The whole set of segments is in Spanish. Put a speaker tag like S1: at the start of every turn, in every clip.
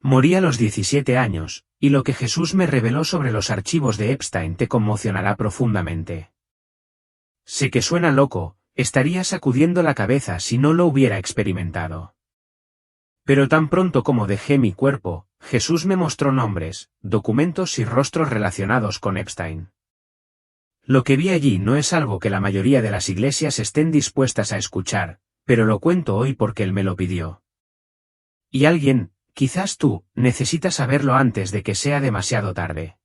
S1: Morí a los 17 años, y lo que Jesús me reveló sobre los archivos de Epstein te conmocionará profundamente. Sé que suena loco, estaría sacudiendo la cabeza si no lo hubiera experimentado. Pero tan pronto como dejé mi cuerpo, Jesús me mostró nombres, documentos y rostros relacionados con Epstein. Lo que vi allí no es algo que la mayoría de las iglesias estén dispuestas a escuchar, pero lo cuento hoy porque él me lo pidió. Y alguien, quizás tú, necesita saberlo antes de que sea demasiado tarde.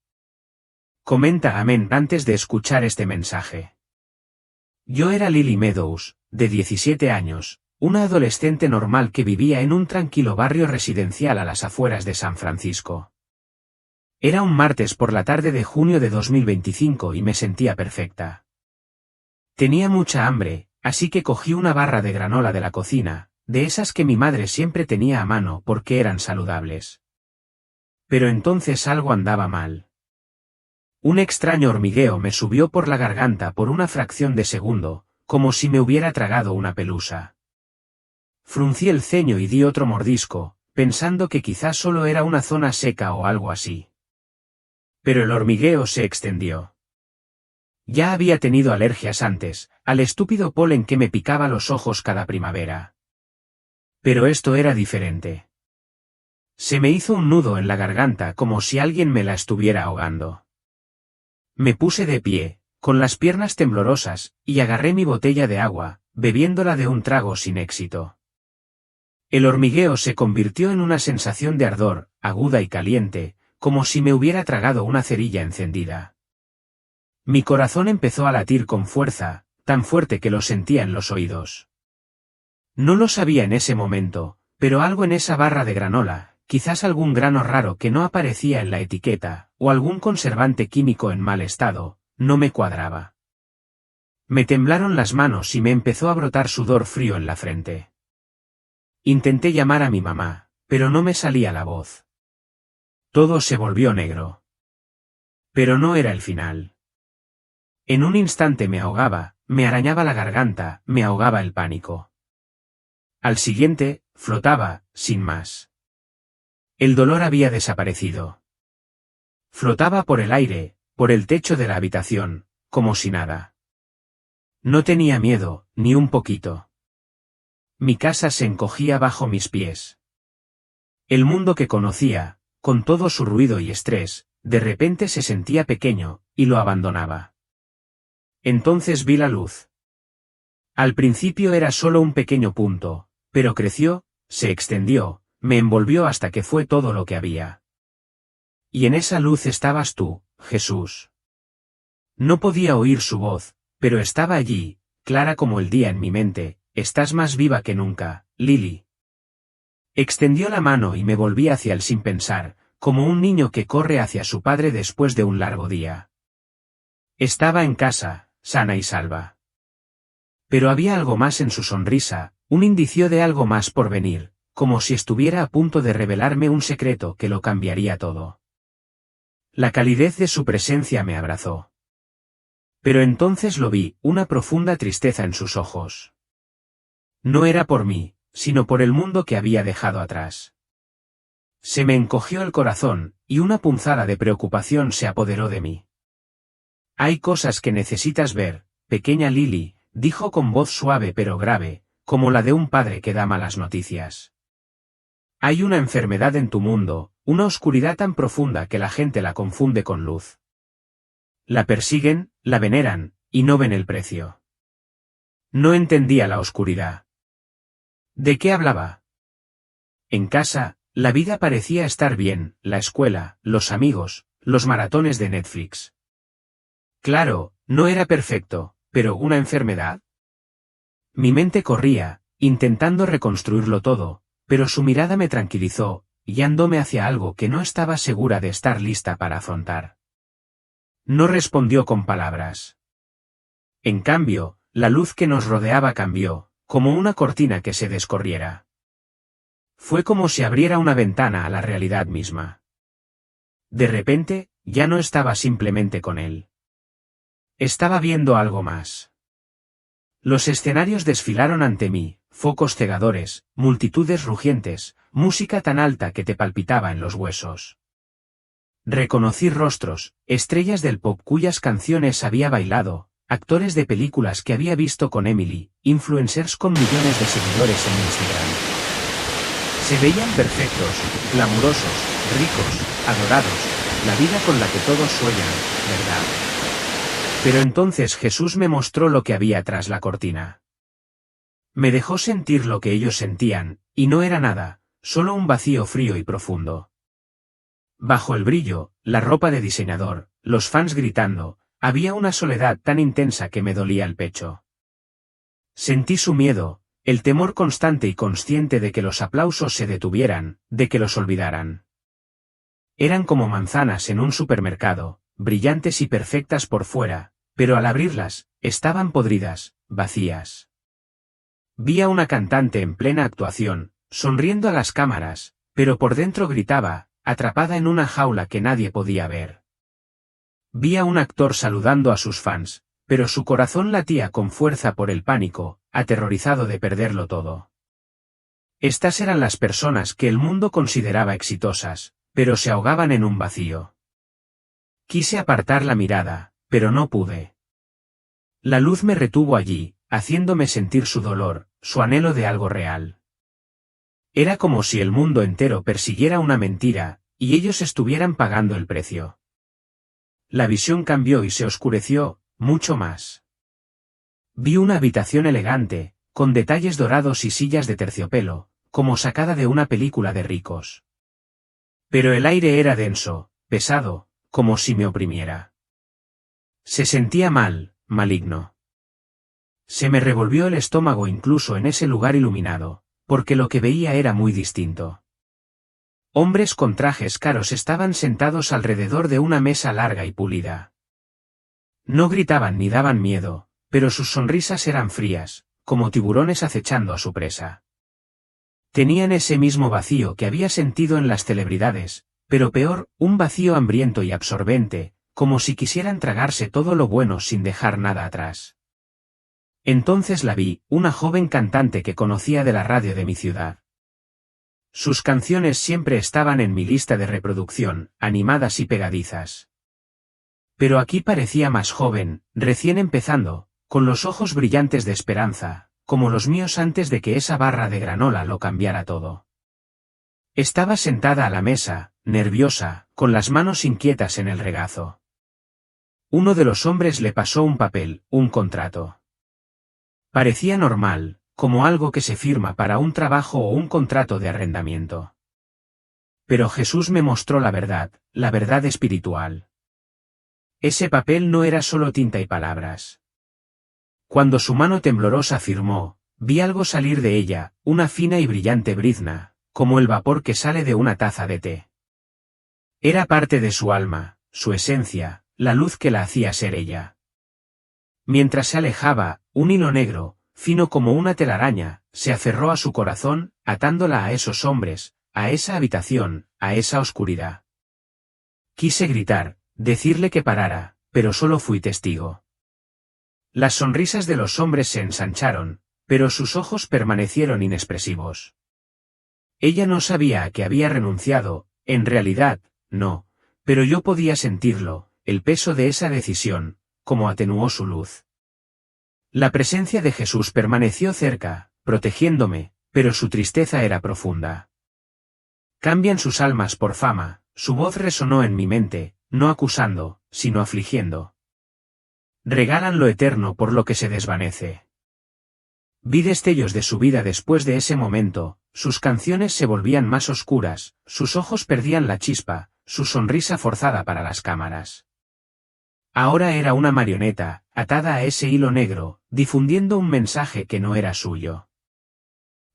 S1: Comenta amén antes de escuchar este mensaje. Yo era Lily Meadows, de 17 años, una adolescente normal que vivía en un tranquilo barrio residencial a las afueras de San Francisco. Era un martes por la tarde de junio de 2025 y me sentía perfecta. Tenía mucha hambre, así que cogí una barra de granola de la cocina, de esas que mi madre siempre tenía a mano porque eran saludables. Pero entonces algo andaba mal. Un extraño hormigueo me subió por la garganta por una fracción de segundo, como si me hubiera tragado una pelusa. Fruncí el ceño y di otro mordisco, pensando que quizás solo era una zona seca o algo así. Pero el hormigueo se extendió. Ya había tenido alergias antes, al estúpido polen que me picaba los ojos cada primavera. Pero esto era diferente. Se me hizo un nudo en la garganta como si alguien me la estuviera ahogando. Me puse de pie, con las piernas temblorosas, y agarré mi botella de agua, bebiéndola de un trago sin éxito. El hormigueo se convirtió en una sensación de ardor, aguda y caliente, como si me hubiera tragado una cerilla encendida. Mi corazón empezó a latir con fuerza, tan fuerte que lo sentía en los oídos. No lo sabía en ese momento, pero algo en esa barra de granola, quizás algún grano raro que no aparecía en la etiqueta, o algún conservante químico en mal estado, no me cuadraba. Me temblaron las manos y me empezó a brotar sudor frío en la frente. Intenté llamar a mi mamá, pero no me salía la voz. Todo se volvió negro. Pero no era el final. En un instante me ahogaba, me arañaba la garganta, me ahogaba el pánico. Al siguiente, flotaba, sin más. El dolor había desaparecido. Flotaba por el aire, por el techo de la habitación, como si nada. No tenía miedo, ni un poquito. Mi casa se encogía bajo mis pies. El mundo que conocía, con todo su ruido y estrés, de repente se sentía pequeño, y lo abandonaba. Entonces vi la luz. Al principio era solo un pequeño punto, pero creció, se extendió, me envolvió hasta que fue todo lo que había. Y en esa luz estabas tú, Jesús. No podía oír su voz, pero estaba allí, clara como el día en mi mente. Estás más viva que nunca, Lily. Extendió la mano y me volví hacia él sin pensar, como un niño que corre hacia su padre después de un largo día. Estaba en casa, sana y salva. Pero había algo más en su sonrisa, un indicio de algo más por venir, como si estuviera a punto de revelarme un secreto que lo cambiaría todo. La calidez de su presencia me abrazó. Pero entonces lo vi, una profunda tristeza en sus ojos. No era por mí, sino por el mundo que había dejado atrás. Se me encogió el corazón, y una punzada de preocupación se apoderó de mí. Hay cosas que necesitas ver, pequeña Lily, dijo con voz suave pero grave, como la de un padre que da malas noticias. Hay una enfermedad en tu mundo, una oscuridad tan profunda que la gente la confunde con luz. La persiguen, la veneran, y no ven el precio. No entendía la oscuridad. ¿De qué hablaba? En casa, la vida parecía estar bien, la escuela, los amigos, los maratones de Netflix. Claro, no era perfecto, pero ¿una enfermedad? Mi mente corría, intentando reconstruirlo todo, pero su mirada me tranquilizó, guiándome hacia algo que no estaba segura de estar lista para afrontar. No respondió con palabras. En cambio, la luz que nos rodeaba cambió, como una cortina que se descorriera. Fue como si abriera una ventana a la realidad misma. De repente, ya no estaba simplemente con él. Estaba viendo algo más. Los escenarios desfilaron ante mí, focos cegadores, multitudes rugientes, música tan alta que te palpitaba en los huesos. Reconocí rostros, estrellas del pop cuyas canciones había bailado, actores de películas que había visto con Emily, influencers con millones de seguidores en Instagram. Se veían perfectos, glamurosos, ricos, adorados, la vida con la que todos sueñan, ¿verdad? Pero entonces Jesús me mostró lo que había tras la cortina. Me dejó sentir lo que ellos sentían, y no era nada, solo un vacío frío y profundo. Bajo el brillo, la ropa de diseñador, los fans gritando, había una soledad tan intensa que me dolía el pecho. Sentí su miedo, el temor constante y consciente de que los aplausos se detuvieran, de que los olvidaran. Eran como manzanas en un supermercado, brillantes y perfectas por fuera, pero al abrirlas, estaban podridas, vacías. Vi a una cantante en plena actuación, sonriendo a las cámaras, pero por dentro gritaba, atrapada en una jaula que nadie podía ver. Vi a un actor saludando a sus fans, pero su corazón latía con fuerza por el pánico, aterrorizado de perderlo todo. Estas eran las personas que el mundo consideraba exitosas, pero se ahogaban en un vacío. Quise apartar la mirada, pero no pude. La luz me retuvo allí, haciéndome sentir su dolor, su anhelo de algo real. Era como si el mundo entero persiguiera una mentira, y ellos estuvieran pagando el precio. La visión cambió y se oscureció, mucho más. Vi una habitación elegante, con detalles dorados y sillas de terciopelo, como sacada de una película de ricos. Pero el aire era denso, pesado, como si me oprimiera. Se sentía mal, maligno. Se me revolvió el estómago incluso en ese lugar iluminado, porque lo que veía era muy distinto. Hombres con trajes caros estaban sentados alrededor de una mesa larga y pulida. No gritaban ni daban miedo, pero sus sonrisas eran frías, como tiburones acechando a su presa. Tenían ese mismo vacío que había sentido en las celebridades, pero peor, un vacío hambriento y absorbente, como si quisieran tragarse todo lo bueno sin dejar nada atrás. Entonces la vi, una joven cantante que conocía de la radio de mi ciudad. Sus canciones siempre estaban en mi lista de reproducción, animadas y pegadizas. Pero aquí parecía más joven, recién empezando, con los ojos brillantes de esperanza, como los míos antes de que esa barra de granola lo cambiara todo. Estaba sentada a la mesa, nerviosa, con las manos inquietas en el regazo. Uno de los hombres le pasó un papel, un contrato. Parecía normal, como algo que se firma para un trabajo o un contrato de arrendamiento. Pero Jesús me mostró la verdad espiritual. Ese papel no era solo tinta y palabras. Cuando su mano temblorosa firmó, vi algo salir de ella, una fina y brillante brizna, como el vapor que sale de una taza de té. Era parte de su alma, su esencia, la luz que la hacía ser ella. Mientras se alejaba, un hilo negro, fino como una telaraña, se aferró a su corazón, atándola a esos hombres, a esa habitación, a esa oscuridad. Quise gritar, decirle que parara, pero solo fui testigo. Las sonrisas de los hombres se ensancharon, pero sus ojos permanecieron inexpresivos. Ella no sabía a qué había renunciado, en realidad, no, pero yo podía sentirlo, el peso de esa decisión, como atenuó su luz. La presencia de Jesús permaneció cerca, protegiéndome, pero su tristeza era profunda. Cambian sus almas por fama, su voz resonó en mi mente, no acusando, sino afligiendo. Regalan lo eterno por lo que se desvanece. Vi destellos de su vida después de ese momento, sus canciones se volvían más oscuras, sus ojos perdían la chispa, su sonrisa forzada para las cámaras. Ahora era una marioneta, atada a ese hilo negro, difundiendo un mensaje que no era suyo.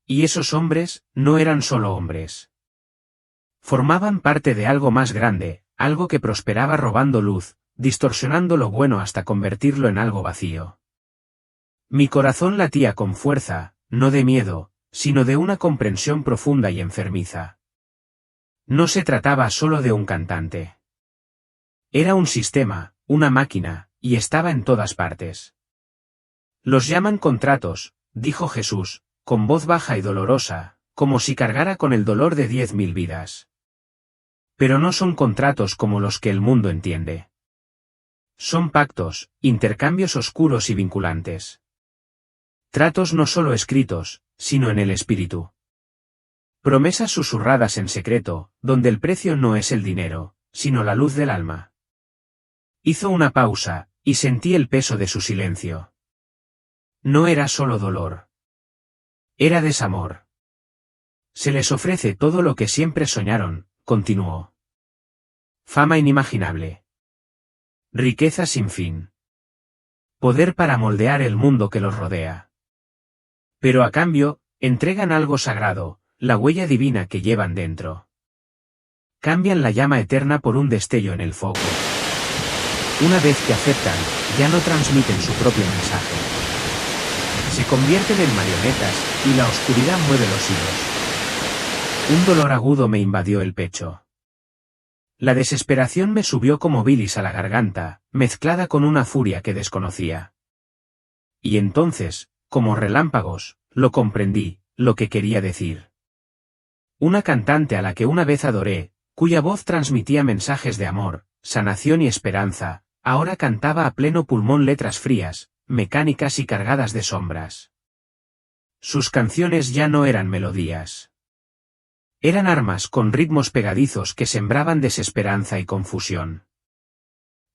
S1: Y esos hombres, no eran solo hombres. Formaban parte de algo más grande, algo que prosperaba robando luz, distorsionando lo bueno hasta convertirlo en algo vacío. Mi corazón latía con fuerza, no de miedo, sino de una comprensión profunda y enfermiza. No se trataba solo de un cantante. Era un sistema, una máquina, y estaba en todas partes. Los llaman contratos, dijo Jesús, con voz baja y dolorosa, como si cargara con el dolor de 10.000 vidas. Pero no son contratos como los que el mundo entiende. Son pactos, intercambios oscuros y vinculantes. Tratos no solo escritos, sino en el espíritu. Promesas susurradas en secreto, donde el precio no es el dinero, sino la luz del alma. Hizo una pausa, y sentí el peso de su silencio. No era solo dolor. Era desamor. Se les ofrece todo lo que siempre soñaron, continuó. Fama inimaginable. Riqueza sin fin. Poder para moldear el mundo que los rodea. Pero a cambio, entregan algo sagrado, la huella divina que llevan dentro. Cambian la llama eterna por un destello en el foco. Una vez que aceptan, ya no transmiten su propio mensaje. Se convierten en marionetas, y la oscuridad mueve los hilos. Un dolor agudo me invadió el pecho. La desesperación me subió como bilis a la garganta, mezclada con una furia que desconocía. Y entonces, como relámpagos, lo comprendí, lo que quería decir. Una cantante a la que una vez adoré, cuya voz transmitía mensajes de amor, sanación y esperanza, ahora cantaba a pleno pulmón letras frías, mecánicas y cargadas de sombras. Sus canciones ya no eran melodías. Eran armas con ritmos pegadizos que sembraban desesperanza y confusión.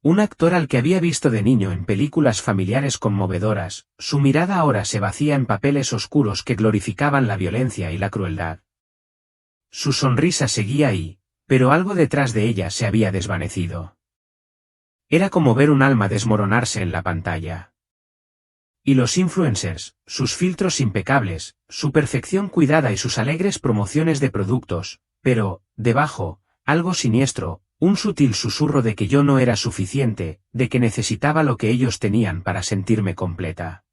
S1: Un actor al que había visto de niño en películas familiares conmovedoras, su mirada ahora se vacía en papeles oscuros que glorificaban la violencia y la crueldad. Su sonrisa seguía ahí, pero algo detrás de ella se había desvanecido. Era como ver un alma desmoronarse en la pantalla. Y los influencers, sus filtros impecables, su perfección cuidada y sus alegres promociones de productos, pero, debajo, algo siniestro, un sutil susurro de que yo no era suficiente, de que necesitaba lo que ellos tenían para sentirme completa.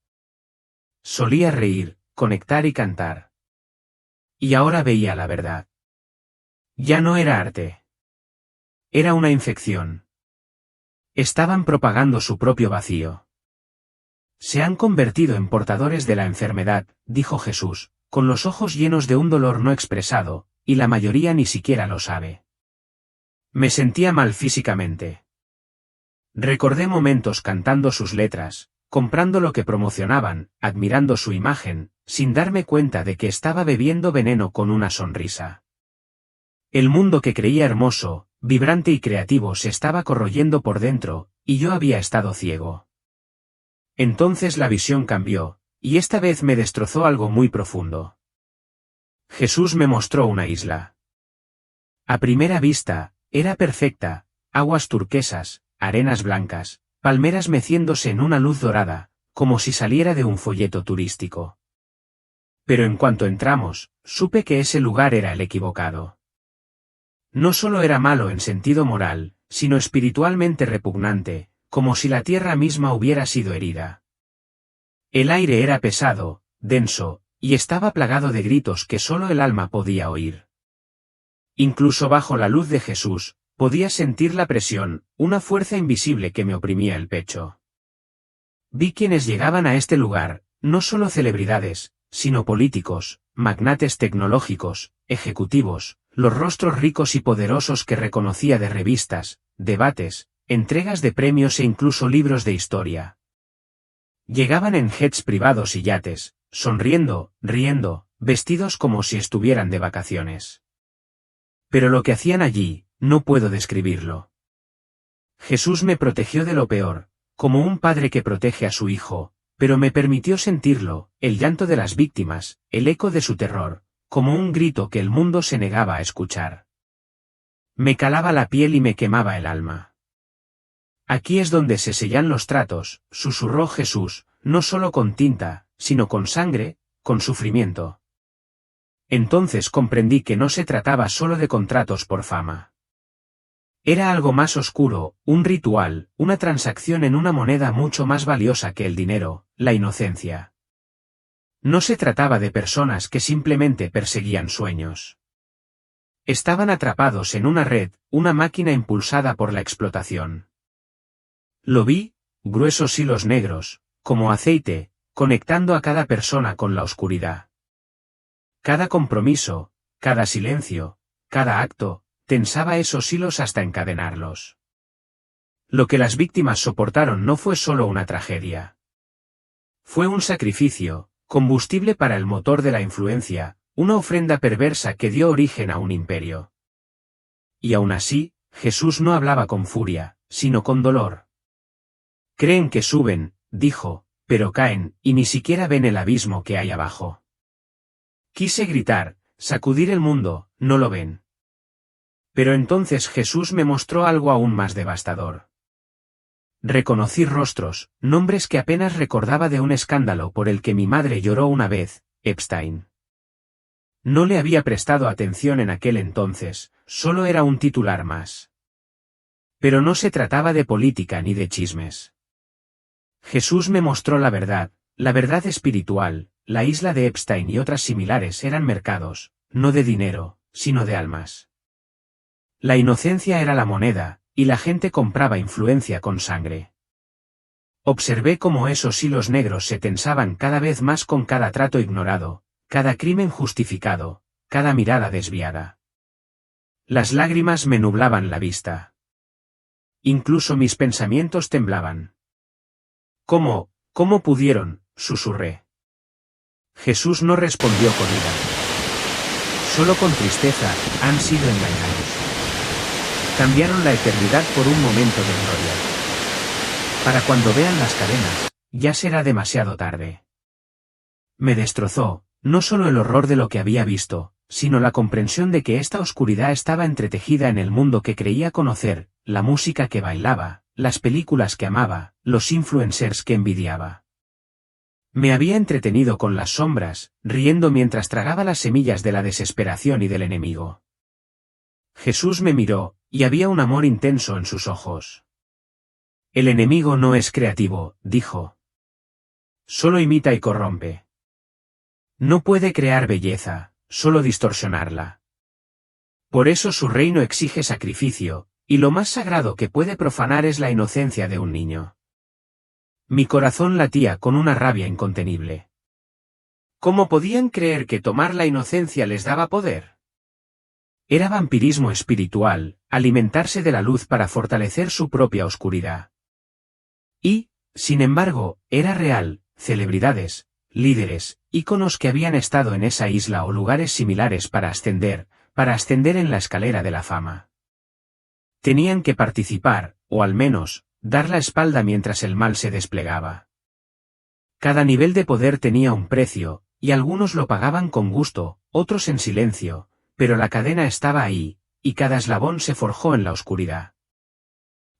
S1: Solía reír, conectar y cantar. Y ahora veía la verdad. Ya no era arte. Era una infección. Estaban propagando su propio vacío. Se han convertido en portadores de la enfermedad, dijo Jesús, con los ojos llenos de un dolor no expresado, y la mayoría ni siquiera lo sabe. Me sentía mal físicamente. Recordé momentos cantando sus letras, comprando lo que promocionaban, admirando su imagen, sin darme cuenta de que estaba bebiendo veneno con una sonrisa. El mundo que creía hermoso, vibrante y creativo se estaba corroyendo por dentro, y yo había estado ciego. Entonces la visión cambió, y esta vez me destrozó algo muy profundo. Jesús me mostró una isla. A primera vista, era perfecta, aguas turquesas, arenas blancas, palmeras meciéndose en una luz dorada, como si saliera de un folleto turístico. Pero en cuanto entramos, supe que ese lugar era el equivocado. No solo era malo en sentido moral, sino espiritualmente repugnante, como si la tierra misma hubiera sido herida. El aire era pesado, denso, y estaba plagado de gritos que solo el alma podía oír. Incluso bajo la luz de Jesús, podía sentir la presión, una fuerza invisible que me oprimía el pecho. Vi quienes llegaban a este lugar, no solo celebridades, sino políticos, magnates tecnológicos, ejecutivos, los rostros ricos y poderosos que reconocía de revistas, debates, entregas de premios e incluso libros de historia. Llegaban en jets privados y yates, sonriendo, riendo, vestidos como si estuvieran de vacaciones. Pero lo que hacían allí, no puedo describirlo. Jesús me protegió de lo peor, como un padre que protege a su hijo, pero me permitió sentirlo, el llanto de las víctimas, el eco de su terror, como un grito que el mundo se negaba a escuchar. Me calaba la piel y me quemaba el alma. Aquí es donde se sellan los tratos, susurró Jesús, no solo con tinta, sino con sangre, con sufrimiento. Entonces comprendí que no se trataba solo de contratos por fama. Era algo más oscuro, un ritual, una transacción en una moneda mucho más valiosa que el dinero, la inocencia. No se trataba de personas que simplemente perseguían sueños. Estaban atrapados en una red, una máquina impulsada por la explotación. Lo vi, gruesos hilos negros, como aceite, conectando a cada persona con la oscuridad. Cada compromiso, cada silencio, cada acto, tensaba esos hilos hasta encadenarlos. Lo que las víctimas soportaron no fue solo una tragedia. Fue un sacrificio, combustible para el motor de la influencia, una ofrenda perversa que dio origen a un imperio. Y aún así, Jesús no hablaba con furia, sino con dolor. Creen que suben, dijo, pero caen, y ni siquiera ven el abismo que hay abajo. Quise gritar, sacudir el mundo, no lo ven. Pero entonces Jesús me mostró algo aún más devastador. Reconocí rostros, nombres que apenas recordaba de un escándalo por el que mi madre lloró una vez, Epstein. No le había prestado atención en aquel entonces, solo era un titular más. Pero no se trataba de política ni de chismes. Jesús me mostró la verdad espiritual, la isla de Epstein y otras similares eran mercados, no de dinero, sino de almas. La inocencia era la moneda, y la gente compraba influencia con sangre. Observé cómo esos hilos negros se tensaban cada vez más con cada trato ignorado, cada crimen justificado, cada mirada desviada. Las lágrimas me nublaban la vista. Incluso mis pensamientos temblaban. ¿Cómo pudieron?, susurré. Jesús no respondió con ira. Solo con tristeza, han sido engañados. Cambiaron la eternidad por un momento de gloria. Para cuando vean las cadenas, ya será demasiado tarde. Me destrozó, no solo el horror de lo que había visto, sino la comprensión de que esta oscuridad estaba entretejida en el mundo que creía conocer, la música que bailaba, las películas que amaba, los influencers que envidiaba. Me había entretenido con las sombras, riendo mientras tragaba las semillas de la desesperación y del enemigo. Jesús me miró, y había un amor intenso en sus ojos. El enemigo no es creativo, dijo. Solo imita y corrompe. No puede crear belleza, solo distorsionarla. Por eso su reino exige sacrificio, y lo más sagrado que puede profanar es la inocencia de un niño. Mi corazón latía con una rabia incontenible. ¿Cómo podían creer que tomar la inocencia les daba poder? Era vampirismo espiritual, alimentarse de la luz para fortalecer su propia oscuridad. Y, sin embargo, era real, celebridades, líderes, íconos que habían estado en esa isla o lugares similares para ascender en la escalera de la fama. Tenían que participar, o al menos, dar la espalda mientras el mal se desplegaba. Cada nivel de poder tenía un precio, y algunos lo pagaban con gusto, otros en silencio, pero la cadena estaba ahí, y cada eslabón se forjó en la oscuridad.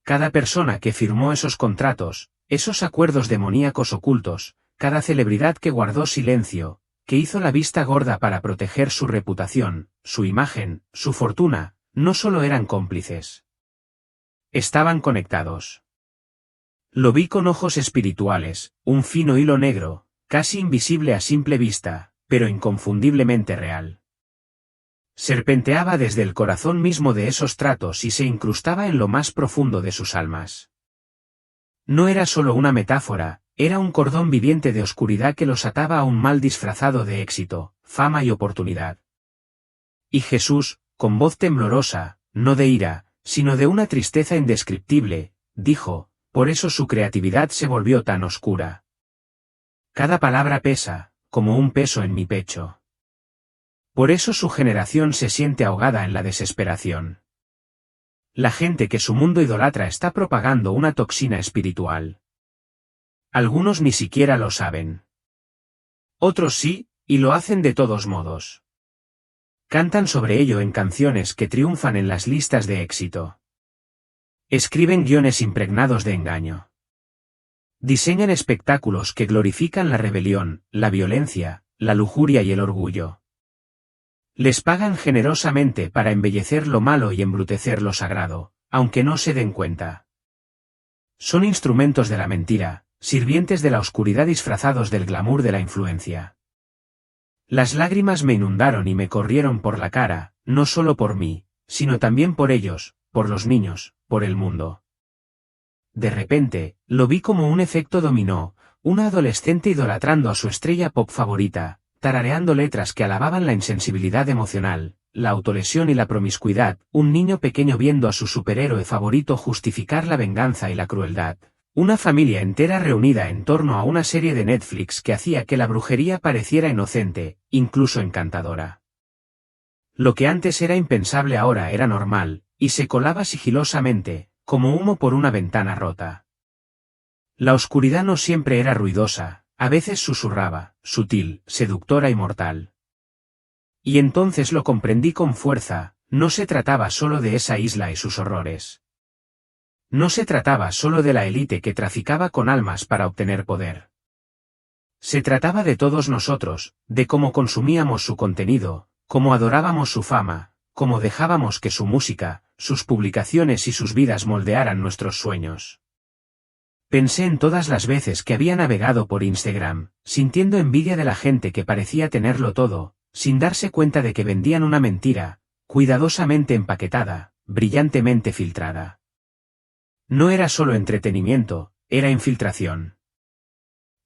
S1: Cada persona que firmó esos contratos, esos acuerdos demoníacos ocultos, cada celebridad que guardó silencio, que hizo la vista gorda para proteger su reputación, su imagen, su fortuna, no solo eran cómplices. Estaban conectados. Lo vi con ojos espirituales, un fino hilo negro, casi invisible a simple vista, pero inconfundiblemente real. Serpenteaba desde el corazón mismo de esos tratos y se incrustaba en lo más profundo de sus almas. No era solo una metáfora, era un cordón viviente de oscuridad que los ataba a un mal disfrazado de éxito, fama y oportunidad. Y Jesús, con voz temblorosa, no de ira, sino de una tristeza indescriptible, dijo, por eso su creatividad se volvió tan oscura. Cada palabra pesa, como un peso en mi pecho. Por eso su generación se siente ahogada en la desesperación. La gente que su mundo idolatra está propagando una toxina espiritual. Algunos ni siquiera lo saben. Otros sí, y lo hacen de todos modos. Cantan sobre ello en canciones que triunfan en las listas de éxito. Escriben guiones impregnados de engaño. Diseñan espectáculos que glorifican la rebelión, la violencia, la lujuria y el orgullo. Les pagan generosamente para embellecer lo malo y embrutecer lo sagrado, aunque no se den cuenta. Son instrumentos de la mentira, sirvientes de la oscuridad disfrazados del glamour de la influencia. Las lágrimas me inundaron y me corrieron por la cara, no solo por mí, sino también por ellos, por los niños, por el mundo. De repente, lo vi como un efecto dominó, una adolescente idolatrando a su estrella pop favorita, tarareando letras que alababan la insensibilidad emocional, la autolesión y la promiscuidad, un niño pequeño viendo a su superhéroe favorito justificar la venganza y la crueldad. Una familia entera reunida en torno a una serie de Netflix que hacía que la brujería pareciera inocente, incluso encantadora. Lo que antes era impensable ahora era normal, y se colaba sigilosamente, como humo por una ventana rota. La oscuridad no siempre era ruidosa, a veces susurraba, sutil, seductora y mortal. Y entonces lo comprendí con fuerza, no se trataba solo de esa isla y sus horrores. No se trataba solo de la élite que traficaba con almas para obtener poder. Se trataba de todos nosotros, de cómo consumíamos su contenido, cómo adorábamos su fama, cómo dejábamos que su música, sus publicaciones y sus vidas moldearan nuestros sueños. Pensé en todas las veces que había navegado por Instagram, sintiendo envidia de la gente que parecía tenerlo todo, sin darse cuenta de que vendían una mentira, cuidadosamente empaquetada, brillantemente filtrada. No era solo entretenimiento, era infiltración.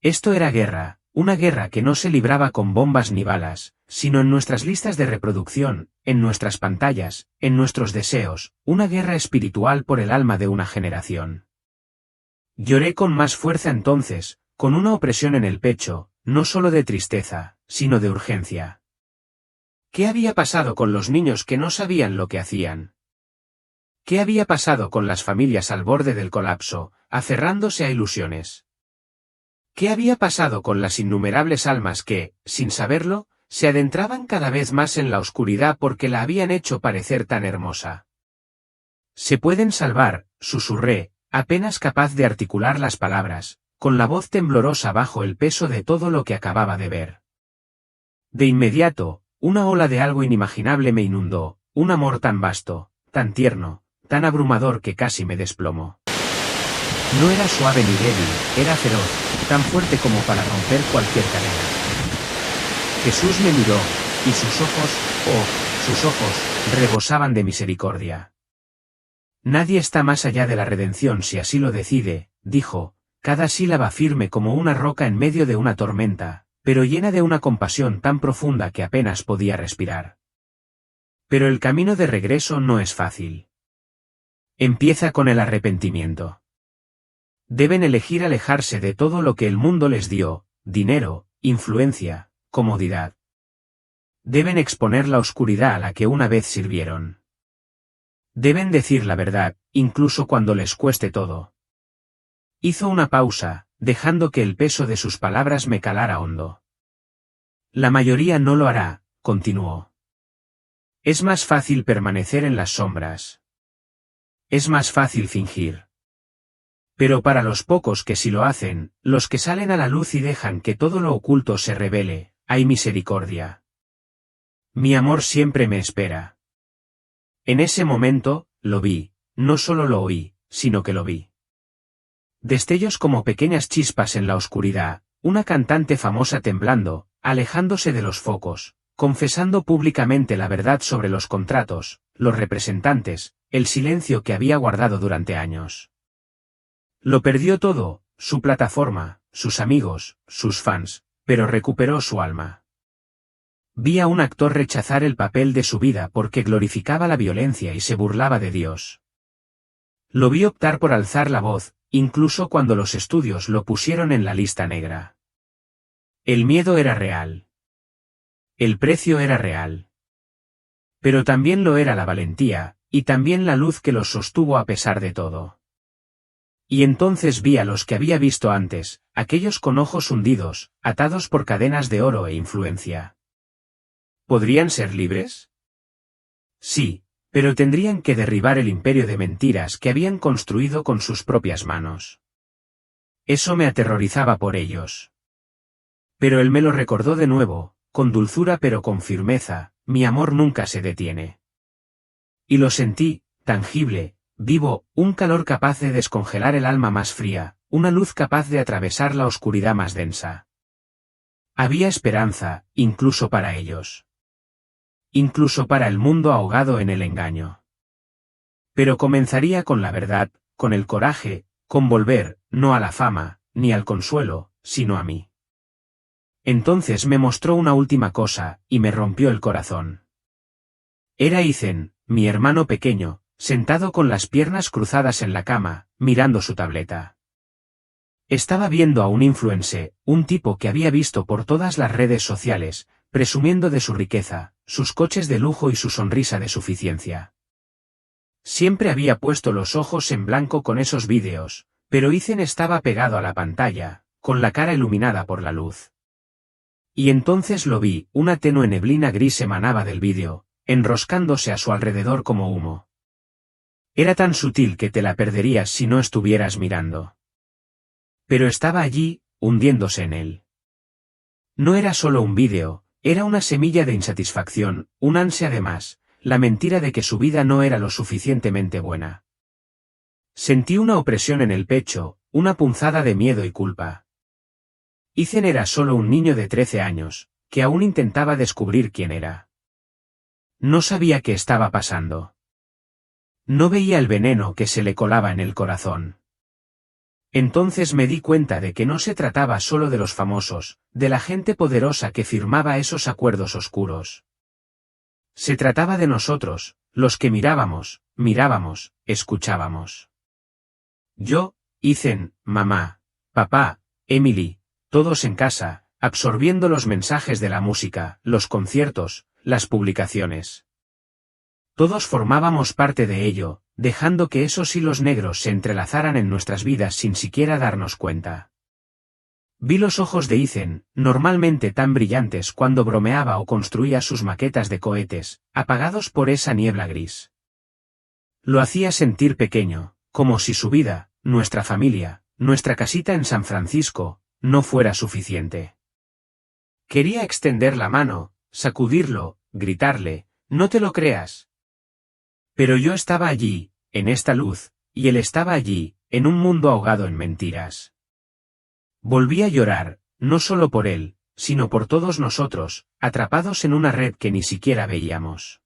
S1: Esto era guerra, una guerra que no se libraba con bombas ni balas, sino en nuestras listas de reproducción, en nuestras pantallas, en nuestros deseos, una guerra espiritual por el alma de una generación. Lloré con más fuerza entonces, con una opresión en el pecho, no solo de tristeza, sino de urgencia. ¿Qué había pasado con los niños que no sabían lo que hacían? ¿Qué había pasado con las familias al borde del colapso, aferrándose a ilusiones? ¿Qué había pasado con las innumerables almas que, sin saberlo, se adentraban cada vez más en la oscuridad porque la habían hecho parecer tan hermosa? Se pueden salvar, susurré, apenas capaz de articular las palabras, con la voz temblorosa bajo el peso de todo lo que acababa de ver. De inmediato, una ola de algo inimaginable me inundó, un amor tan vasto, tan tierno, tan abrumador que casi me desplomó. No era suave ni débil, era feroz, tan fuerte como para romper cualquier cadena. Jesús me miró, y sus ojos, rebosaban de misericordia. Nadie está más allá de la redención si así lo decide, dijo, cada sílaba firme como una roca en medio de una tormenta, pero llena de una compasión tan profunda que apenas podía respirar. Pero el camino de regreso no es fácil. Empieza con el arrepentimiento. Deben elegir alejarse de todo lo que el mundo les dio, dinero, influencia, comodidad. Deben exponer la oscuridad a la que una vez sirvieron. Deben decir la verdad, incluso cuando les cueste todo. Hizo una pausa, dejando que el peso de sus palabras me calara hondo. La mayoría no lo hará, continuó. Es más fácil permanecer en las sombras. Es más fácil fingir. Pero para los pocos que sí lo hacen, los que salen a la luz y dejan que todo lo oculto se revele, hay misericordia. Mi amor siempre me espera. En ese momento, lo vi, no solo lo oí, sino que lo vi. Destellos como pequeñas chispas en la oscuridad, una cantante famosa temblando, alejándose de los focos, confesando públicamente la verdad sobre los contratos, los representantes, el silencio que había guardado durante años. Lo perdió todo, su plataforma, sus amigos, sus fans, pero recuperó su alma. Vi a un actor rechazar el papel de su vida porque glorificaba la violencia y se burlaba de Dios. Lo vi optar por alzar la voz, incluso cuando los estudios lo pusieron en la lista negra. El miedo era real. El precio era real. Pero también lo era la valentía, y también la luz que los sostuvo a pesar de todo. Y entonces vi a los que había visto antes, aquellos con ojos hundidos, atados por cadenas de oro e influencia. ¿Podrían ser libres? Sí, pero tendrían que derribar el imperio de mentiras que habían construido con sus propias manos. Eso me aterrorizaba por ellos. Pero él me lo recordó de nuevo, con dulzura pero con firmeza, mi amor nunca se detiene. Y lo sentí, tangible, vivo, un calor capaz de descongelar el alma más fría, una luz capaz de atravesar la oscuridad más densa. Había esperanza, incluso para ellos. Incluso para el mundo ahogado en el engaño. Pero comenzaría con la verdad, con el coraje, con volver, no a la fama, ni al consuelo, sino a mí. Entonces me mostró una última cosa, y me rompió el corazón. Era Ethan, mi hermano pequeño, sentado con las piernas cruzadas en la cama, mirando su tableta. Estaba viendo a un influencer, un tipo que había visto por todas las redes sociales, presumiendo de su riqueza, sus coches de lujo y su sonrisa de suficiencia. Siempre había puesto los ojos en blanco con esos vídeos, pero Ethan estaba pegado a la pantalla, con la cara iluminada por la luz. Y entonces lo vi, una tenue neblina gris emanaba del vídeo, enroscándose a su alrededor como humo. Era tan sutil que te la perderías si no estuvieras mirando. Pero estaba allí, hundiéndose en él. No era solo un vídeo, era una semilla de insatisfacción, un ansia de más, la mentira de que su vida no era lo suficientemente buena. Sentí una opresión en el pecho, una punzada de miedo y culpa. Ethan era solo un niño de 13 años, que aún intentaba descubrir quién era. No sabía qué estaba pasando. No veía el veneno que se le colaba en el corazón. Entonces me di cuenta de que no se trataba solo de los famosos, de la gente poderosa que firmaba esos acuerdos oscuros. Se trataba de nosotros, los que mirábamos, escuchábamos. Yo, Ethan, mamá, papá, Emily, todos en casa, absorbiendo los mensajes de la música, los conciertos, las publicaciones. Todos formábamos parte de ello, dejando que esos hilos negros se entrelazaran en nuestras vidas sin siquiera darnos cuenta. Vi los ojos de Ethan, normalmente tan brillantes cuando bromeaba o construía sus maquetas de cohetes, apagados por esa niebla gris. Lo hacía sentir pequeño, como si su vida, nuestra familia, nuestra casita en San Francisco, no fuera suficiente. Quería extender la mano, sacudirlo, gritarle, «No te lo creas». Pero yo estaba allí, en esta luz, y él estaba allí, en un mundo ahogado en mentiras. Volví a llorar, no solo por él, sino por todos nosotros, atrapados en una red que ni siquiera veíamos.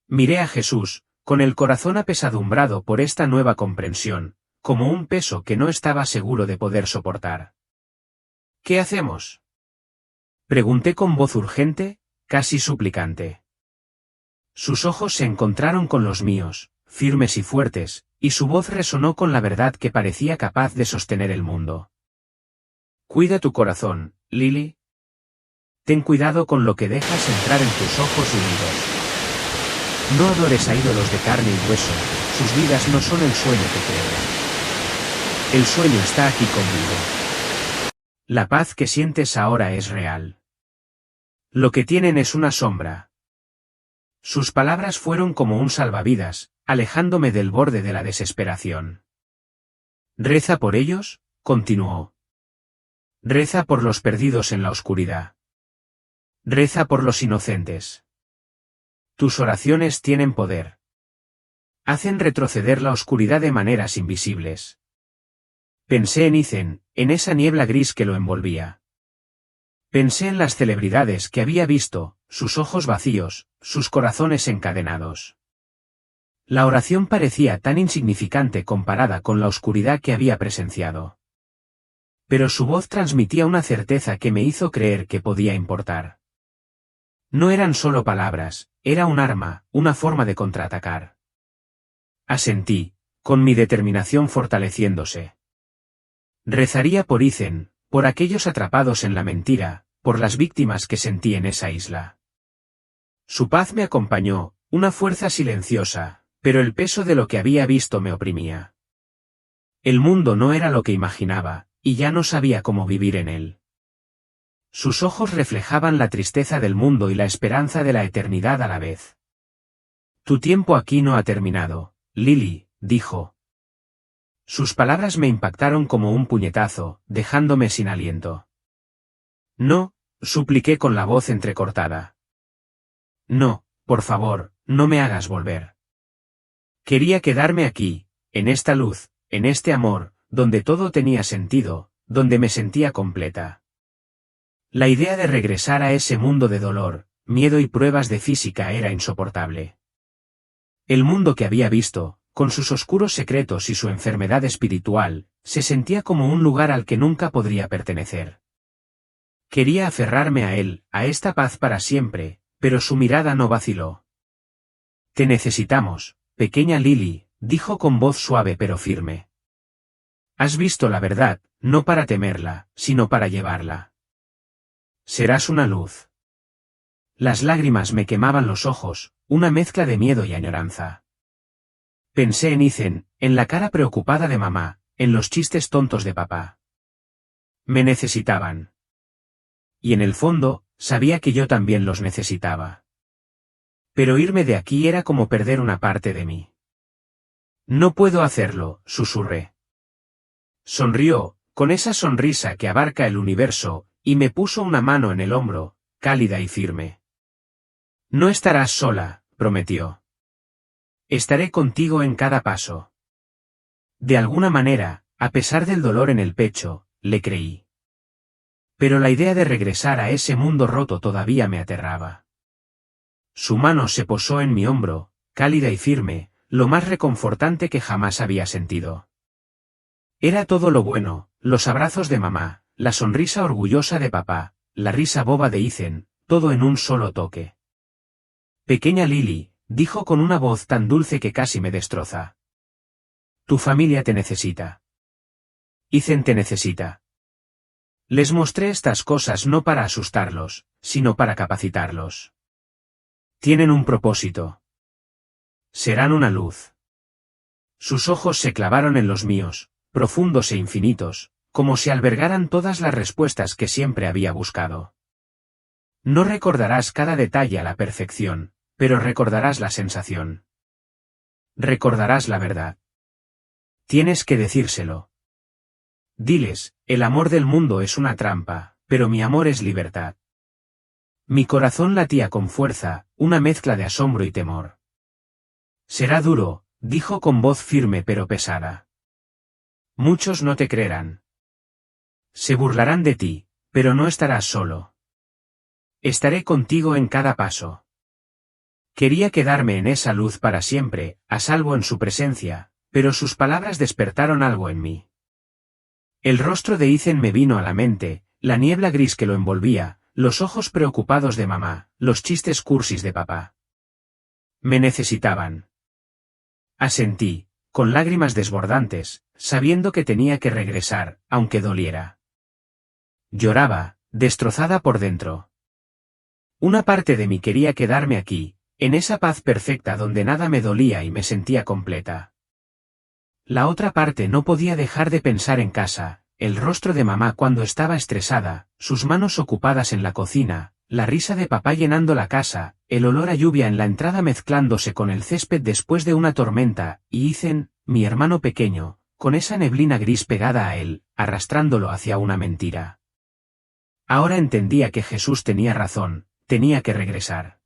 S1: Miré a Jesús, con el corazón apesadumbrado por esta nueva comprensión, como un peso que no estaba seguro de poder soportar. ¿Qué hacemos?, pregunté con voz urgente, casi suplicante. Sus ojos se encontraron con los míos, firmes y fuertes, y su voz resonó con la verdad que parecía capaz de sostener el mundo. Cuida tu corazón, Lily. Ten cuidado con lo que dejas entrar en tus ojos y oídos. No adores a ídolos de carne y hueso, sus vidas no son el sueño que crees. El sueño está aquí conmigo. La paz que sientes ahora es real. Lo que tienen es una sombra. Sus palabras fueron como un salvavidas, alejándome del borde de la desesperación. Reza por ellos, continuó. Reza por los perdidos en la oscuridad. Reza por los inocentes. Tus oraciones tienen poder. Hacen retroceder la oscuridad de maneras invisibles. Pensé en Ethan, en esa niebla gris que lo envolvía. Pensé en las celebridades que había visto, sus ojos vacíos, sus corazones encadenados. La oración parecía tan insignificante comparada con la oscuridad que había presenciado. Pero su voz transmitía una certeza que me hizo creer que podía importar. No eran solo palabras, era un arma, una forma de contraatacar. Asentí, con mi determinación fortaleciéndose. Rezaría por Ethan, por aquellos atrapados en la mentira, por las víctimas que sentí en esa isla. Su paz me acompañó, una fuerza silenciosa, pero el peso de lo que había visto me oprimía. El mundo no era lo que imaginaba, y ya no sabía cómo vivir en él. Sus ojos reflejaban la tristeza del mundo y la esperanza de la eternidad a la vez. Tu tiempo aquí no ha terminado, Lily, dijo. Sus palabras me impactaron como un puñetazo, dejándome sin aliento. No, supliqué con la voz entrecortada. No, por favor, no me hagas volver. Quería quedarme aquí, en esta luz, en este amor, donde todo tenía sentido, donde me sentía completa. La idea de regresar a ese mundo de dolor, miedo y pruebas de física era insoportable. El mundo que había visto, con sus oscuros secretos y su enfermedad espiritual, se sentía como un lugar al que nunca podría pertenecer. Quería aferrarme a él, a esta paz para siempre, pero su mirada no vaciló. Te necesitamos, pequeña Lily, dijo con voz suave pero firme. Has visto la verdad, no para temerla, sino para llevarla. Serás una luz. Las lágrimas me quemaban los ojos, una mezcla de miedo y añoranza. Pensé en Ethan, en la cara preocupada de mamá, en los chistes tontos de papá. Me necesitaban. Y en el fondo, sabía que yo también los necesitaba. Pero irme de aquí era como perder una parte de mí. No puedo hacerlo, susurré. Sonrió, con esa sonrisa que abarca el universo, y me puso una mano en el hombro, cálida y firme. No estarás sola, prometió. Estaré contigo en cada paso. De alguna manera, a pesar del dolor en el pecho, le creí. Pero la idea de regresar a ese mundo roto todavía me aterraba. Su mano se posó en mi hombro, cálida y firme, lo más reconfortante que jamás había sentido. Era todo lo bueno, los abrazos de mamá, la sonrisa orgullosa de papá, la risa boba de Ethan, todo en un solo toque. Pequeña Lily, dijo con una voz tan dulce que casi me destroza. Tu familia te necesita. Ethan te necesita. Les mostré estas cosas no para asustarlos, sino para capacitarlos. Tienen un propósito. Serán una luz. Sus ojos se clavaron en los míos, profundos e infinitos, como si albergaran todas las respuestas que siempre había buscado. No recordarás cada detalle a la perfección, pero recordarás la sensación. Recordarás la verdad. Tienes que decírselo. Diles, el amor del mundo es una trampa, pero mi amor es libertad. Mi corazón latía con fuerza, una mezcla de asombro y temor. Será duro, dijo con voz firme pero pesada. Muchos no te creerán. Se burlarán de ti, pero no estarás solo. Estaré contigo en cada paso. Quería quedarme en esa luz para siempre, a salvo en su presencia, pero sus palabras despertaron algo en mí. El rostro de Ethan me vino a la mente, la niebla gris que lo envolvía, los ojos preocupados de mamá, los chistes cursis de papá. Me necesitaban. Asentí, con lágrimas desbordantes, sabiendo que tenía que regresar, aunque doliera. Lloraba, destrozada por dentro. Una parte de mí quería quedarme aquí, en esa paz perfecta donde nada me dolía y me sentía completa. La otra parte no podía dejar de pensar en casa, el rostro de mamá cuando estaba estresada, sus manos ocupadas en la cocina, la risa de papá llenando la casa, el olor a lluvia en la entrada mezclándose con el césped después de una tormenta, y Ethan, mi hermano pequeño, con esa neblina gris pegada a él, arrastrándolo hacia una mentira. Ahora entendía que Jesús tenía razón, tenía que regresar.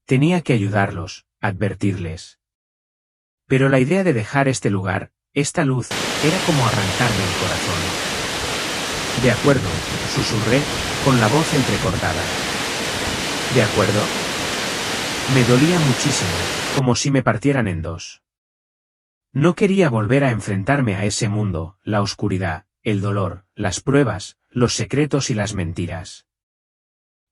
S1: Tenía que ayudarlos, advertirles. Pero la idea de dejar este lugar, esta luz, era como arrancarme el corazón. De acuerdo, susurré, con la voz entrecortada. ¿De acuerdo? Me dolía muchísimo, como si me partieran en dos. No quería volver a enfrentarme a ese mundo, la oscuridad, el dolor, las pruebas, los secretos y las mentiras.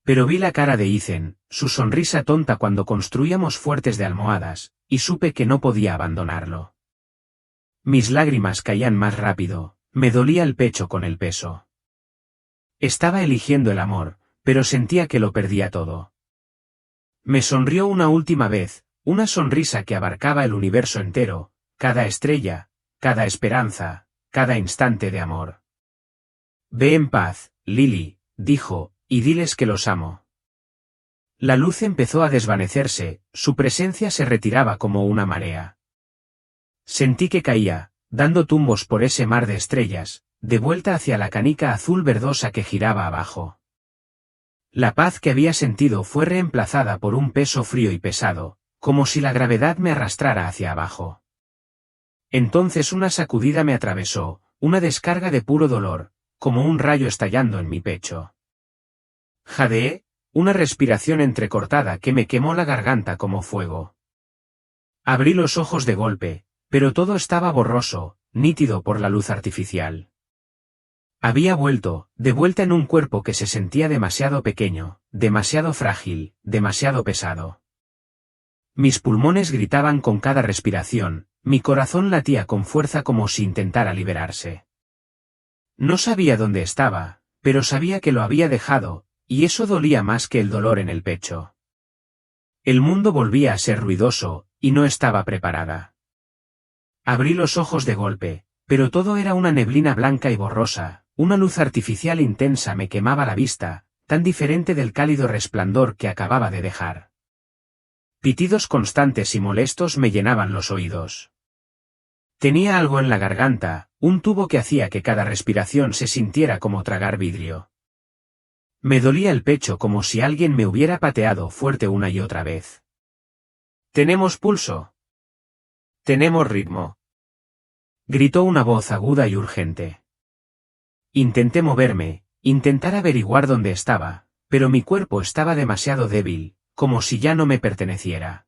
S1: Pero vi la cara de Ethan, su sonrisa tonta cuando construíamos fuertes de almohadas, y supe que no podía abandonarlo. Mis lágrimas caían más rápido, me dolía el pecho con el peso. Estaba eligiendo el amor, pero sentía que lo perdía todo. Me sonrió una última vez, una sonrisa que abarcaba el universo entero, cada estrella, cada esperanza, cada instante de amor. Ve en paz, Lily, dijo, y diles que los amo. La luz empezó a desvanecerse, su presencia se retiraba como una marea. Sentí que caía, dando tumbos por ese mar de estrellas, de vuelta hacia la canica azul verdosa que giraba abajo. La paz que había sentido fue reemplazada por un peso frío y pesado, como si la gravedad me arrastrara hacia abajo. Entonces una sacudida me atravesó, una descarga de puro dolor, como un rayo estallando en mi pecho. Jadeé, una respiración entrecortada que me quemó la garganta como fuego. Abrí los ojos de golpe, pero todo estaba borroso, nítido por la luz artificial. Había vuelto, de vuelta en un cuerpo que se sentía demasiado pequeño, demasiado frágil, demasiado pesado. Mis pulmones gritaban con cada respiración, mi corazón latía con fuerza como si intentara liberarse. No sabía dónde estaba, pero sabía que lo había dejado, y eso dolía más que el dolor en el pecho. El mundo volvía a ser ruidoso, y no estaba preparada. Abrí los ojos de golpe, pero todo era una neblina blanca y borrosa, una luz artificial intensa me quemaba la vista, tan diferente del cálido resplandor que acababa de dejar. Pitidos constantes y molestos me llenaban los oídos. Tenía algo en la garganta, un tubo que hacía que cada respiración se sintiera como tragar vidrio. Me dolía el pecho como si alguien me hubiera pateado fuerte una y otra vez. «¿Tenemos pulso? ¿Tenemos ritmo?», gritó una voz aguda y urgente. Intenté moverme, intentar averiguar dónde estaba, pero mi cuerpo estaba demasiado débil, como si ya no me perteneciera.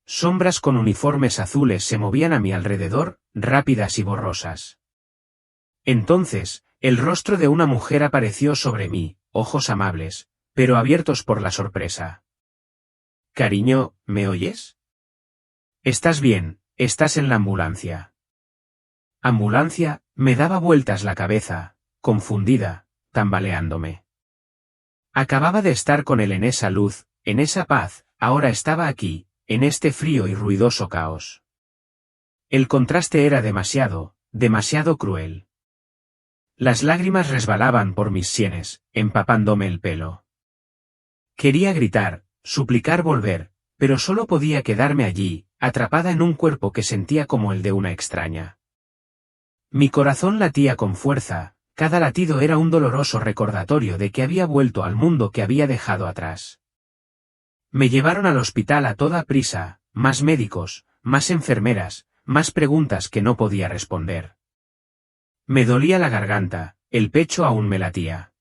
S1: Sombras con uniformes azules se movían a mi alrededor, rápidas y borrosas. Entonces, el rostro de una mujer apareció sobre mí, ojos amables, pero abiertos por la sorpresa. «Cariño, ¿me oyes? ¿Estás bien? Estás en la ambulancia». «¿Ambulancia?», me daba vueltas la cabeza, confundida, tambaleándome. Acababa de estar con él en esa luz, en esa paz, ahora estaba aquí, en este frío y ruidoso caos. El contraste era demasiado, demasiado cruel. Las lágrimas resbalaban por mis sienes, empapándome el pelo. Quería gritar, suplicar volver, pero solo podía quedarme allí, atrapada en un cuerpo que sentía como el de una extraña. Mi corazón latía con fuerza, cada latido era un doloroso recordatorio de que había vuelto al mundo que había dejado atrás. Me llevaron al hospital a toda prisa, más médicos, más enfermeras, más preguntas que no podía responder. Me dolía la garganta, el pecho aún me latía.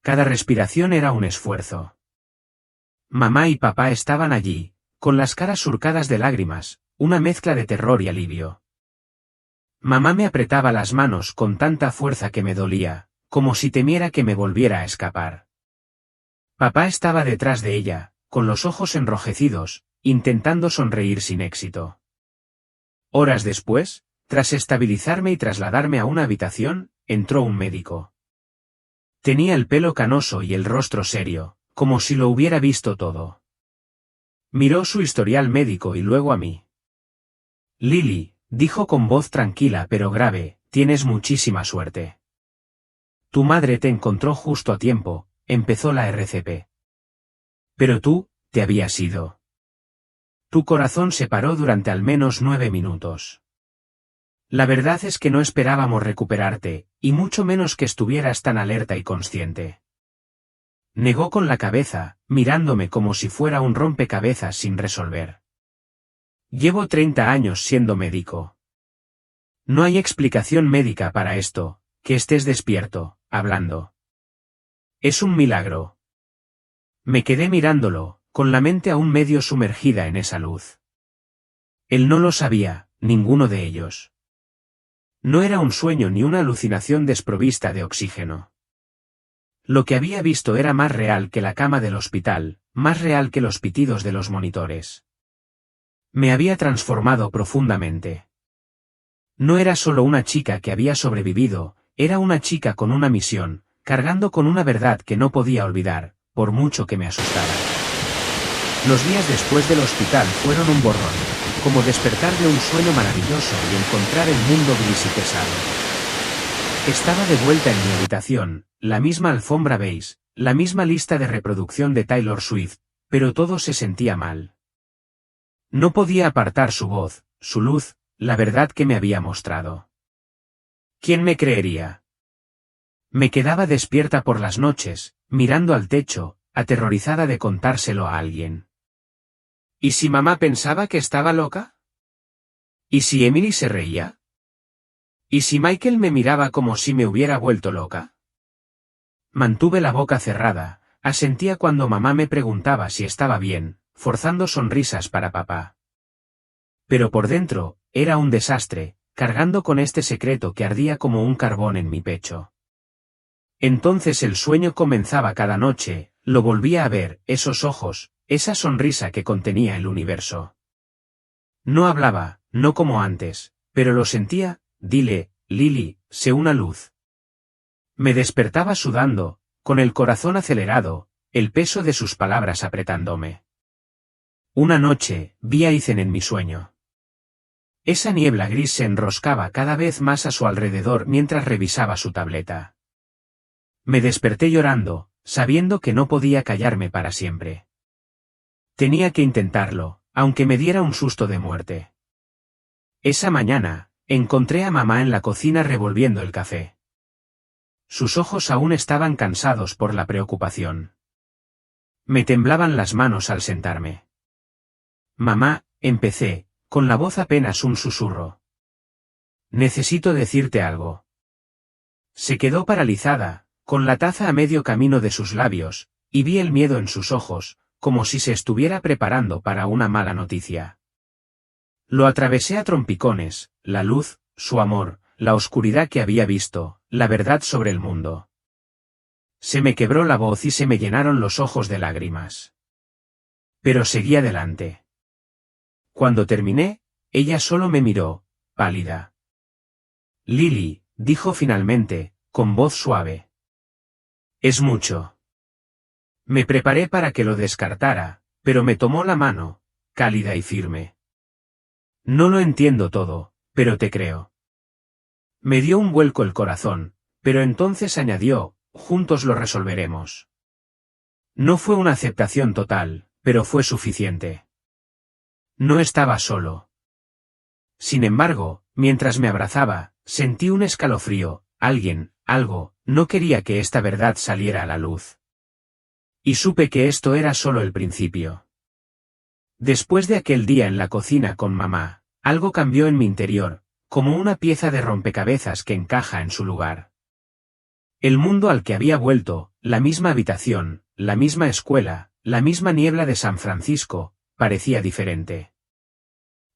S1: Cada respiración era un esfuerzo. Mamá y papá estaban allí, con las caras surcadas de lágrimas, una mezcla de terror y alivio. Mamá me apretaba las manos con tanta fuerza que me dolía, como si temiera que me volviera a escapar. Papá estaba detrás de ella, con los ojos enrojecidos, intentando sonreír sin éxito. Horas después, tras estabilizarme y trasladarme a una habitación, entró un médico. Tenía el pelo canoso y el rostro serio, como si lo hubiera visto todo. Miró su historial médico y luego a mí. «Lily», dijo con voz tranquila pero grave, «tienes muchísima suerte. Tu madre te encontró justo a tiempo», empezó la RCP. «Pero tú, te habías ido. Tu corazón se paró durante al menos 9 minutos. La verdad es que no esperábamos recuperarte, y mucho menos que estuvieras tan alerta y consciente». Negó con la cabeza, mirándome como si fuera un rompecabezas sin resolver. «Llevo 30 años siendo médico. No hay explicación médica para esto, que estés despierto, hablando. Es un milagro». Me quedé mirándolo, con la mente aún medio sumergida en esa luz. Él no lo sabía, ninguno de ellos. No era un sueño ni una alucinación desprovista de oxígeno. Lo que había visto era más real que la cama del hospital, más real que los pitidos de los monitores. Me había transformado profundamente. No era solo una chica que había sobrevivido, era una chica con una misión, cargando con una verdad que no podía olvidar, por mucho que me asustara. Los días después del hospital fueron un borrón, como despertar de un sueño maravilloso y encontrar el mundo gris y pesado. Estaba de vuelta en mi habitación, la misma alfombra beige, la misma lista de reproducción de Taylor Swift, pero todo se sentía mal. No podía apartar su voz, su luz, la verdad que me había mostrado. ¿Quién me creería? Me quedaba despierta por las noches, mirando al techo, aterrorizada de contárselo a alguien. ¿Y si mamá pensaba que estaba loca? ¿Y si Emily se reía? ¿Y si Michael me miraba como si me hubiera vuelto loca? Mantuve la boca cerrada, asentía cuando mamá me preguntaba si estaba bien, forzando sonrisas para papá. Pero por dentro, era un desastre, cargando con este secreto que ardía como un carbón en mi pecho. Entonces el sueño comenzaba cada noche, lo volvía a ver, esos ojos, esa sonrisa que contenía el universo. No hablaba, no como antes, pero lo sentía. Dile, Lily, sé una luz. Me despertaba sudando, con el corazón acelerado, el peso de sus palabras apretándome. Una noche, vi a Ethan en mi sueño. Esa niebla gris se enroscaba cada vez más a su alrededor mientras revisaba su tableta. Me desperté llorando, sabiendo que no podía callarme para siempre. Tenía que intentarlo, aunque me diera un susto de muerte. Esa mañana, encontré a mamá en la cocina revolviendo el café. Sus ojos aún estaban cansados por la preocupación. Me temblaban las manos al sentarme. Mamá, empecé, con la voz apenas un susurro. Necesito decirte algo. Se quedó paralizada, con la taza a medio camino de sus labios, y vi el miedo en sus ojos, como si se estuviera preparando para una mala noticia. Lo atravesé a trompicones, la luz, su amor, la oscuridad que había visto, la verdad sobre el mundo. Se me quebró la voz y se me llenaron los ojos de lágrimas. Pero seguí adelante. Cuando terminé, ella solo me miró, pálida. Lily, dijo finalmente, con voz suave. Es mucho. Me preparé para que lo descartara, pero me tomó la mano, cálida y firme. No lo entiendo todo, pero te creo. Me dio un vuelco el corazón, pero entonces añadió, juntos lo resolveremos. No fue una aceptación total, pero fue suficiente. No estaba solo. Sin embargo, mientras me abrazaba, sentí un escalofrío, algo, no quería que esta verdad saliera a la luz. Y supe que esto era solo el principio. Después de aquel día en la cocina con mamá, algo cambió en mi interior, como una pieza de rompecabezas que encaja en su lugar. El mundo al que había vuelto, la misma habitación, la misma escuela, la misma niebla de San Francisco, parecía diferente.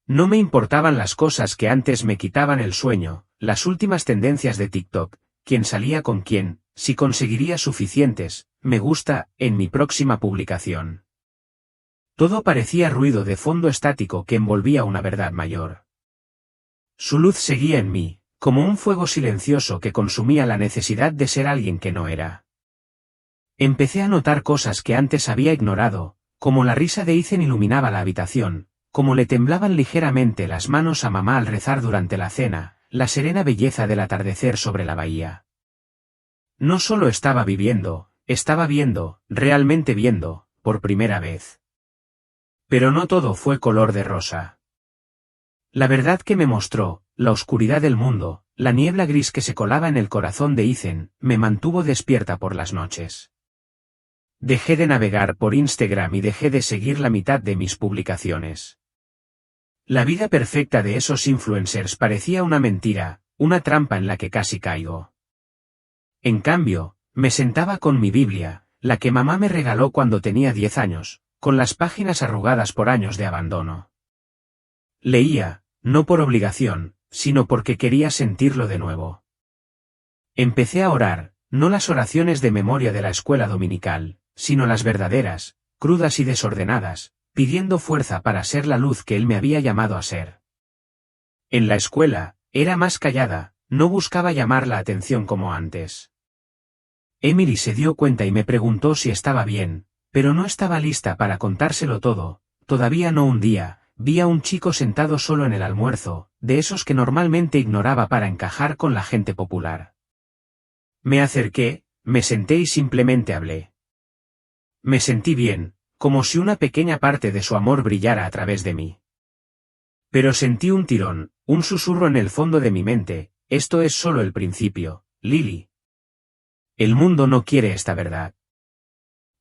S1: No me importaban las cosas que antes me quitaban el sueño, las últimas tendencias de TikTok, quién salía con quién, si conseguiría suficientes me gusta en mi próxima publicación. Todo parecía ruido de fondo estático que envolvía una verdad mayor. Su luz seguía en mí, como un fuego silencioso que consumía la necesidad de ser alguien que no era. Empecé a notar cosas que antes había ignorado, como la risa de Ethan iluminaba la habitación, como le temblaban ligeramente las manos a mamá al rezar durante la cena, la serena belleza del atardecer sobre la bahía. No solo estaba viviendo, estaba viendo, realmente viendo, por primera vez. Pero no todo fue color de rosa. La verdad que me mostró, la oscuridad del mundo, la niebla gris que se colaba en el corazón de Ethan, me mantuvo despierta por las noches. Dejé de navegar por Instagram y dejé de seguir la mitad de mis publicaciones. La vida perfecta de esos influencers parecía una mentira, una trampa en la que casi caigo. En cambio, me sentaba con mi Biblia, la que mamá me regaló cuando tenía 10 años, con las páginas arrugadas por años de abandono. Leía, no por obligación, sino porque quería sentirlo de nuevo. Empecé a orar, no las oraciones de memoria de la escuela dominical, sino las verdaderas, crudas y desordenadas, pidiendo fuerza para ser la luz que él me había llamado a ser. En la escuela, era más callada, no buscaba llamar la atención como antes. Emily se dio cuenta y me preguntó si estaba bien, pero no estaba lista para contárselo todo. Todavía no. Un día, vi a un chico sentado solo en el almuerzo, de esos que normalmente ignoraba para encajar con la gente popular. Me acerqué, me senté y simplemente hablé. Me sentí bien, como si una pequeña parte de su amor brillara a través de mí. Pero sentí un tirón, un susurro en el fondo de mi mente: esto es solo el principio, Lily. El mundo no quiere esta verdad.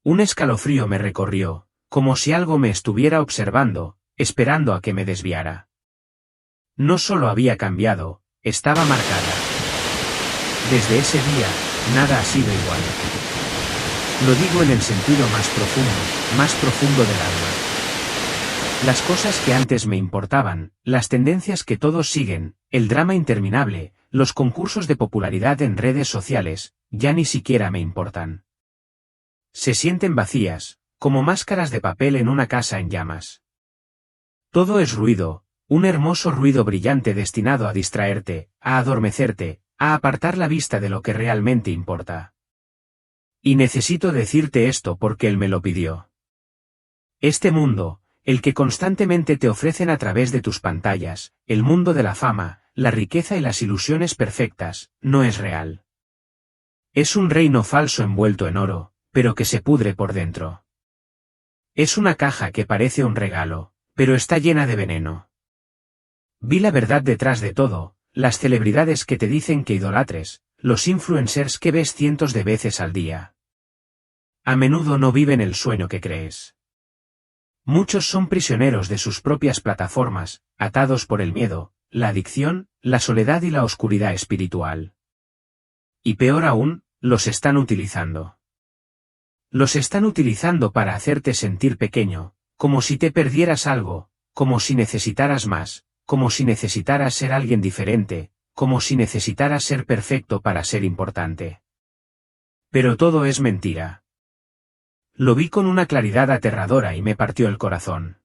S1: Un escalofrío me recorrió, como si algo me estuviera observando, esperando a que me desviara. No solo había cambiado, estaba marcada. Desde ese día, nada ha sido igual. Lo digo en el sentido más profundo del alma. Las cosas que antes me importaban, las tendencias que todos siguen, el drama interminable, los concursos de popularidad en redes sociales, ya ni siquiera me importan. Se sienten vacías, como máscaras de papel en una casa en llamas. Todo es ruido, un hermoso ruido brillante destinado a distraerte, a adormecerte, a apartar la vista de lo que realmente importa. Y necesito decirte esto porque él me lo pidió. Este mundo, el que constantemente te ofrecen a través de tus pantallas, el mundo de la fama, la riqueza y las ilusiones perfectas, no es real. Es un reino falso envuelto en oro, pero que se pudre por dentro. Es una caja que parece un regalo, pero está llena de veneno. Vi la verdad detrás de todo, las celebridades que te dicen que idolatres, los influencers que ves cientos de veces al día. A menudo no viven el sueño que crees. Muchos son prisioneros de sus propias plataformas, atados por el miedo, la adicción, la soledad y la oscuridad espiritual. Y peor aún, los están utilizando. Los están utilizando para hacerte sentir pequeño, como si te perdieras algo, como si necesitaras más, como si necesitaras ser alguien diferente, como si necesitaras ser perfecto para ser importante. Pero todo es mentira. Lo vi con una claridad aterradora y me partió el corazón.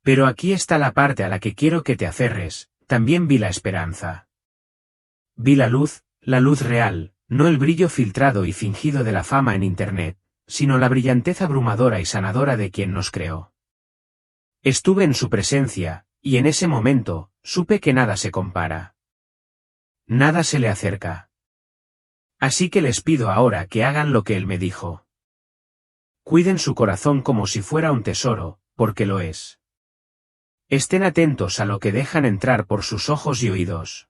S1: Pero aquí está la parte a la que quiero que te aferres, también vi la esperanza. Vi la luz real, no el brillo filtrado y fingido de la fama en Internet, sino la brillantez abrumadora y sanadora de quien nos creó. Estuve en su presencia, y en ese momento, supe que nada se compara. Nada se le acerca. Así que les pido ahora que hagan lo que él me dijo. Cuiden su corazón como si fuera un tesoro, porque lo es. Estén atentos a lo que dejan entrar por sus ojos y oídos.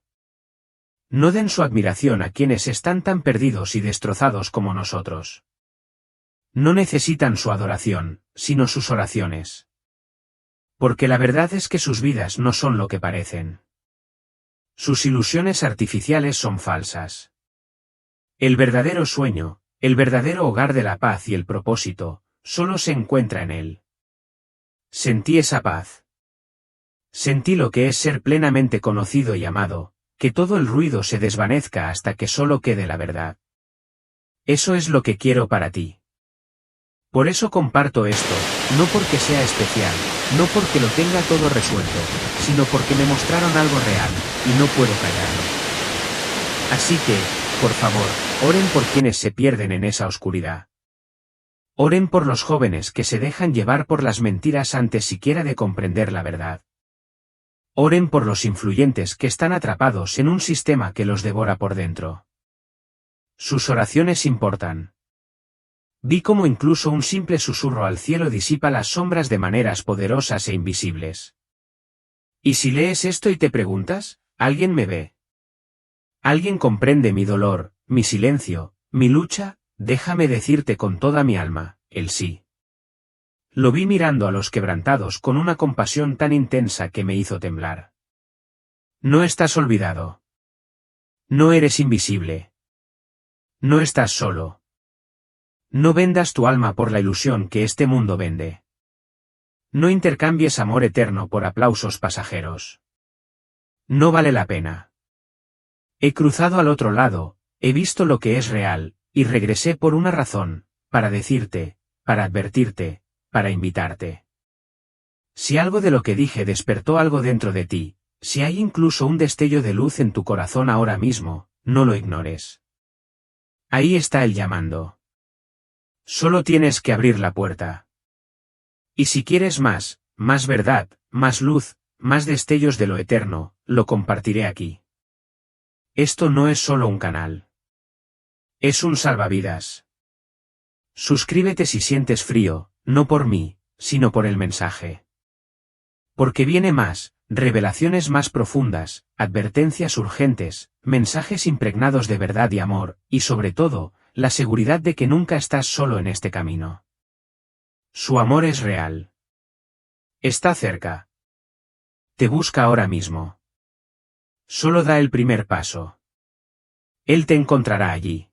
S1: No den su admiración a quienes están tan perdidos y destrozados como nosotros. No necesitan su adoración, sino sus oraciones. Porque la verdad es que sus vidas no son lo que parecen. Sus ilusiones artificiales son falsas. El verdadero sueño, el verdadero hogar de la paz y el propósito, solo se encuentra en él. Sentí esa paz. Sentí lo que es ser plenamente conocido y amado, que todo el ruido se desvanezca hasta que solo quede la verdad. Eso es lo que quiero para ti. Por eso comparto esto, no porque sea especial, no porque lo tenga todo resuelto, sino porque me mostraron algo real, y no puedo callarlo. Así que, por favor, oren por quienes se pierden en esa oscuridad. Oren por los jóvenes que se dejan llevar por las mentiras antes siquiera de comprender la verdad. Oren por los influyentes que están atrapados en un sistema que los devora por dentro. Sus oraciones importan. Vi cómo incluso un simple susurro al cielo disipa las sombras de maneras poderosas e invisibles. Y si lees esto y te preguntas, ¿alguien me ve? ¿Alguien comprende mi dolor, mi silencio, mi lucha? Déjame decirte con toda mi alma, el sí. Lo vi mirando a los quebrantados con una compasión tan intensa que me hizo temblar. No estás olvidado. No eres invisible. No estás solo. No vendas tu alma por la ilusión que este mundo vende. No intercambies amor eterno por aplausos pasajeros. No vale la pena. He cruzado al otro lado, he visto lo que es real, y regresé por una razón, para decirte, para advertirte, para invitarte. Si algo de lo que dije despertó algo dentro de ti, si hay incluso un destello de luz en tu corazón ahora mismo, no lo ignores. Ahí está él llamando. Solo tienes que abrir la puerta. Y si quieres más verdad, más luz, más destellos de lo eterno, lo compartiré aquí. Esto no es solo un canal. Es un salvavidas. Suscríbete si sientes frío, no por mí, sino por el mensaje. Porque viene más, revelaciones más profundas, advertencias urgentes, mensajes impregnados de verdad y amor, y sobre todo, la seguridad de que nunca estás solo en este camino. Su amor es real. Está cerca. Te busca ahora mismo. Solo da el primer paso. Él te encontrará allí.